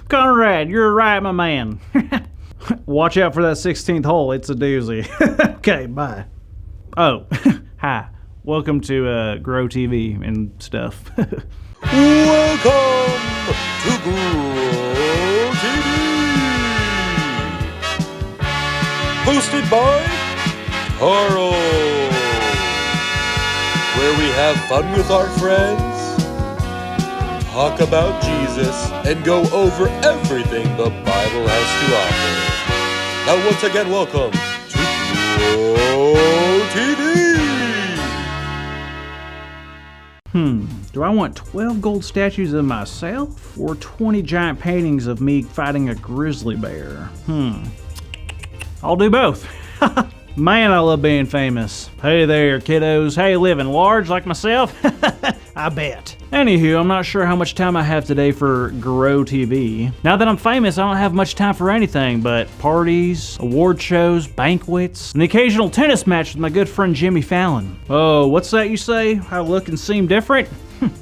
Conrad, you're right, my man. Watch out for that 16th hole. It's a doozy. Okay, bye. Oh, hi. Welcome to Grow TV and stuff. Welcome to Grow TV. Hosted by Carl. Where we have fun with our friends, talk about Jesus, and go over everything the Bible has to offer. Now once again, welcome to Grow TV. Do I want 12 gold statues of myself or 20 giant paintings of me fighting a grizzly bear? I'll do both. Man, I love being famous. Hey there, kiddos. Hey, living large like myself? I bet. Anywho, I'm not sure how much time I have today for Grow TV. Now that I'm famous, I don't have much time for anything but parties, award shows, banquets, and the occasional tennis match with my good friend Jimmy Fallon. Oh, what's that you say? I look and seem different?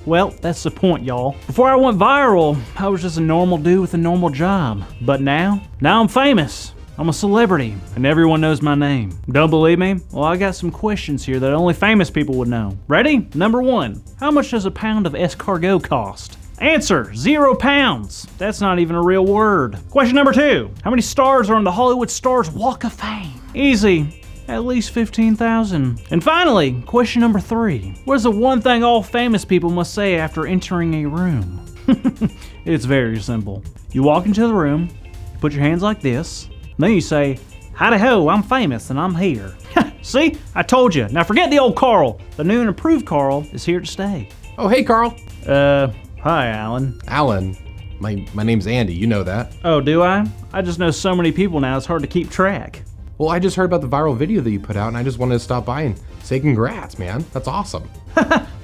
Well, that's the point, y'all. Before I went viral, I was just a normal dude with a normal job. But now I'm famous. I'm a celebrity, and everyone knows my name. Don't believe me? Well, I got some questions here that only famous people would know. Ready? Number 1. How much does a pound of escargot cost? Answer, 0 pounds. That's not even a real word. Question number 2. How many stars are on the Hollywood Stars Walk of Fame? Easy. At least 15,000. And finally, question number 3. What is the one thing all famous people must say after entering a room? It's very simple. You walk into the room, you put your hands like this, then you say, howdy ho, I'm famous and I'm here. See, I told you. Now forget the old Carl. The new and improved Carl is here to stay. Oh, hey, Carl. Hi, Alan. Alan. My name's Andy, you know that. Oh, do I? I just know so many people now, it's hard to keep track. Well, I just heard about the viral video that you put out and I just wanted to stop by and say congrats, man. That's awesome.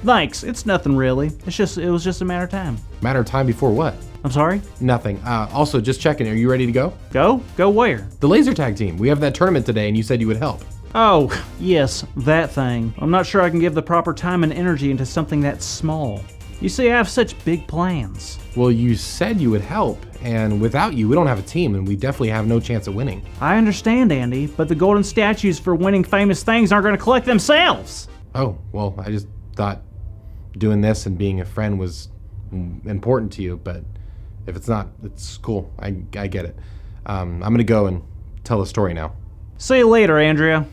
Thanks, it's nothing really. It was just a matter of time. Matter of time before what? I'm sorry? Nothing. Also, just checking, are you ready to go? Go? Go where? The laser tag team. We have that tournament today and you said you would help. Oh, yes, that thing. I'm not sure I can give the proper time and energy into something that small. You see, I have such big plans. Well, you said you would help, and without you, we don't have a team, and we definitely have no chance at winning. I understand, Andy, but the golden statues for winning famous things aren't going to collect themselves. Oh, well, I just thought doing this and being a friend was important to you, but if it's not, it's cool. I get it. I'm going to go and tell the story now. See you later, Andrea.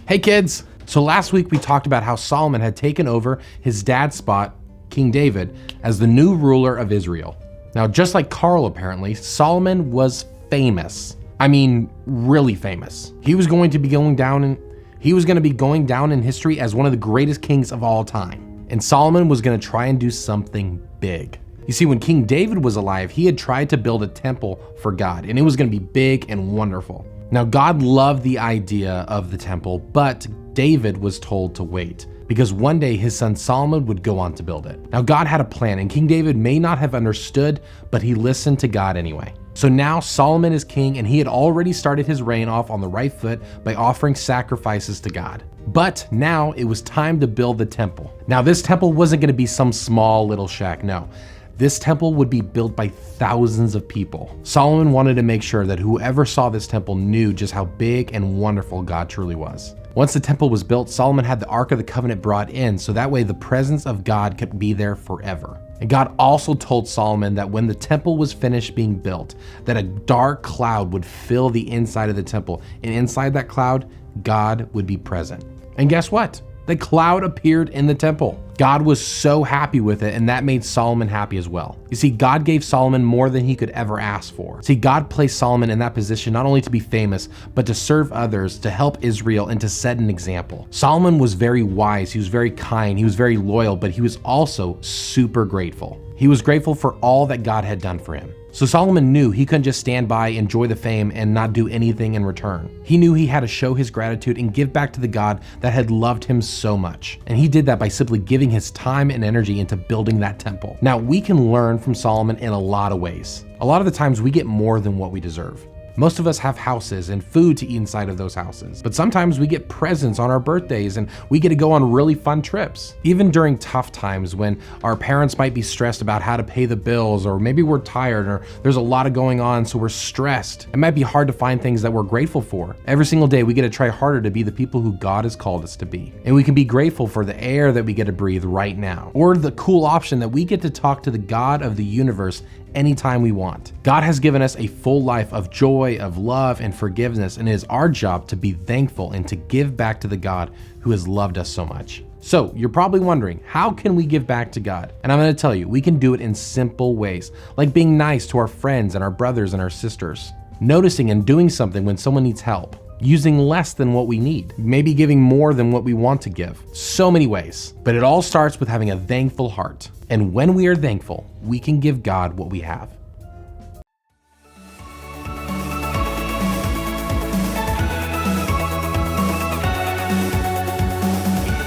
Hey kids! So last week we talked about how Solomon had taken over his dad's spot, King David, as the new ruler of Israel. Now just like Carl apparently, Solomon was famous. I mean, really famous. He was going to be going down in history as one of the greatest kings of all time. And Solomon was going to try and do something big. You see, when King David was alive, he had tried to build a temple for God, and it was going to be big and wonderful. Now, God loved the idea of the temple, but David was told to wait because one day his son Solomon would go on to build it. Now, God had a plan, and King David may not have understood, but he listened to God anyway. So now Solomon is king, and he had already started his reign off on the right foot by offering sacrifices to God. But now it was time to build the temple. Now, this temple wasn't going to be some small little shack, no. This temple would be built by thousands of people. Solomon wanted to make sure that whoever saw this temple knew just how big and wonderful God truly was. Once the temple was built, Solomon had the Ark of the Covenant brought in, so that way the presence of God could be there forever. And God also told Solomon that when the temple was finished being built, that a dark cloud would fill the inside of the temple, and inside that cloud, God would be present. And guess what? The cloud appeared in the temple. God was so happy with it, and that made Solomon happy as well. You see, God gave Solomon more than he could ever ask for. See, God placed Solomon in that position not only to be famous, but to serve others, to help Israel, and to set an example. Solomon was very wise, he was very kind, he was very loyal, but he was also super grateful. He was grateful for all that God had done for him. So Solomon knew he couldn't just stand by, enjoy the fame, and not do anything in return. He knew he had to show his gratitude and give back to the God that had loved him so much. And he did that by simply giving his time and energy into building that temple. Now, we can learn from Solomon in a lot of ways. A lot of the times we get more than what we deserve. Most of us have houses and food to eat inside of those houses, but sometimes we get presents on our birthdays and we get to go on really fun trips. Even during tough times when our parents might be stressed about how to pay the bills, or maybe we're tired or there's a lot of going on so we're stressed, it might be hard to find things that we're grateful for. Every single day we get to try harder to be the people who God has called us to be. And we can be grateful for the air that we get to breathe right now, or the cool option that we get to talk to the God of the universe anytime we want. God has given us a full life of joy, of love, and forgiveness, and it is our job to be thankful and to give back to the God who has loved us so much. So you're probably wondering, how can we give back to God? And I'm going to tell you, we can do it in simple ways, like being nice to our friends and our brothers and our sisters, noticing and doing something when someone needs help, using less than what we need, maybe giving more than what we want to give. So many ways, but it all starts with having a thankful heart. And when we are thankful, we can give God what we have.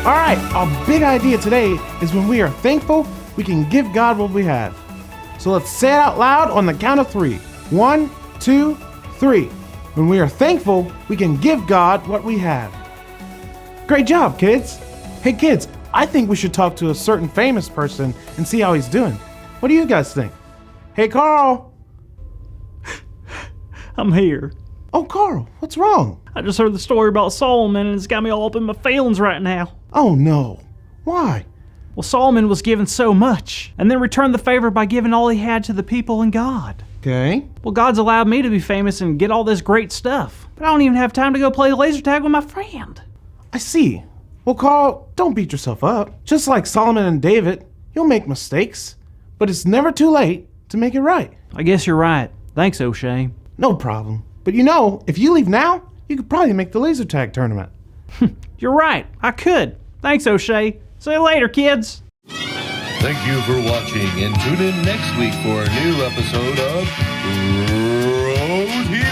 All right, our big idea today is when we are thankful, we can give God what we have. So let's say it out loud on the count of 3. 1, 2, 3. When we are thankful, we can give God what we have. Great job, kids. Hey, kids, I think we should talk to a certain famous person and see how he's doing. What do you guys think? Hey, Carl. I'm here. Oh, Carl, what's wrong? I just heard the story about Solomon and it's got me all up in my feelings right now. Oh, no. Why? Well, Solomon was given so much and then returned the favor by giving all he had to the people and God. Okay. Well, God's allowed me to be famous and get all this great stuff, but I don't even have time to go play laser tag with my friend. I see. Well, Carl, don't beat yourself up. Just like Solomon and David, you'll make mistakes, but it's never too late to make it right. I guess you're right. Thanks, O'Shea. No problem. But you know, if you leave now, you could probably make the laser tag tournament. You're right. I could. Thanks, O'Shea. See you later, kids. Thank you for watching, and tune in next week for a new episode of Road Here.